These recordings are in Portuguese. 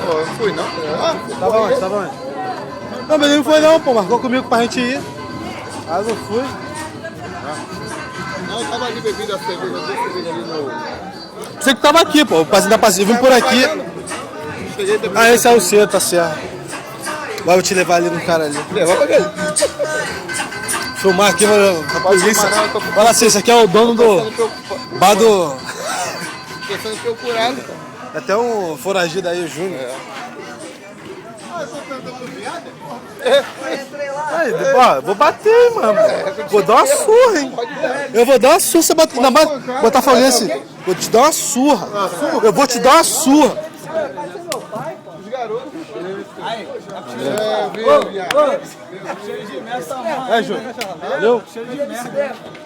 Pô, eu fui não. Ah, Tava onde? Tava onde? Não, mas ele não foi não, pô. Marcou comigo pra gente ir. Ah, eu fui. não, eu tava ali bebendo a cerveja, eu cerveja ali no... Você que tava aqui, pô. Eu vim por aqui. Cheguei também. Ah, esse é o seu, tá certo. Agora eu vou te levar ali no cara ali. Levar pra ele. Filmar aqui, a polícia. filmar, não, eu tô- Fala assim, esse aqui é o dono do bar do... Tô sendo procurado, cara. Até um foragido aí, o Júnior. Ah, eu tô tentando viado? Aí, ó, vou bater, mano. Vou dar uma surra, hein. Eu vou dar uma surra, você bater. Ainda mais, botar falando assim, vou te dar uma surra. Eu vou te dar uma surra. Os garotos. Viado. É, Júnior. Valeu?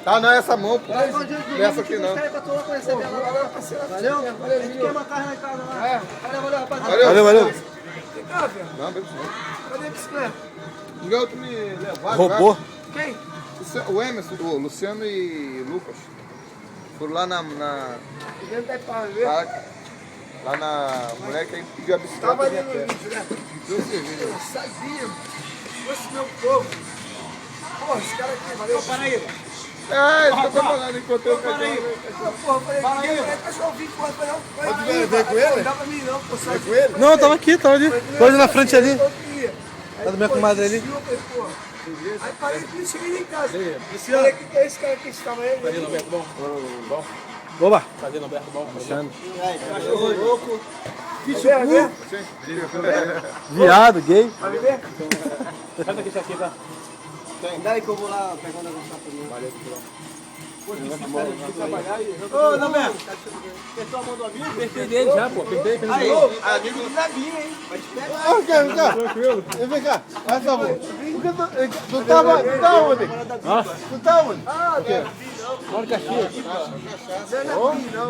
Tá, não é essa mão, pô. Não é essa aqui, não. Valeu? A gente queima a carne lá em casa lá. Valeu, rapaziada. Valeu. Não, bebe não. Cadê a bicicleta? Os garotos me levaram. Roubou. Quem? O Emerson, o Luciano e Lucas. Foram lá na Dentro da pau, viu? lá na mulher que aí pediu a bicicleta. Tava ali e no minha vídeo, né? Deu cerveja. Eu sabia. Fosse meu povo. Pô, esse cara aqui, valeu. Para aí. É, ele tá falando, encontrei o cachorro. Porra, falei, cachorro vivo, porra, falei, não. Veio com ele? Não dá pra mim, não, pô, só Com ele? Não, eu tava aqui, tava ali. Tô ali na frente ali. Tá Tá do minha comadre ali. Aí parei aqui, cheguei em casa. Falei, o que é esse cara aqui? Esse tamanho aí? Oba. Cachorro louco. Pitbull. Viado, gay. Vai beber? Dá aí que eu vou lá pegar um negócio pra mim. Valeu, Ô, Norberto, apertou a mão do amigo? Apertei dele já, pô. Apertei, aí, amigo do Zabinho, hein? Vai te pegar. Ah, vem cá. Vem cá. Faz favor. Tu tava onde? Tu tá onde? Ah, não é Nabi, não. Não é Nabi, não.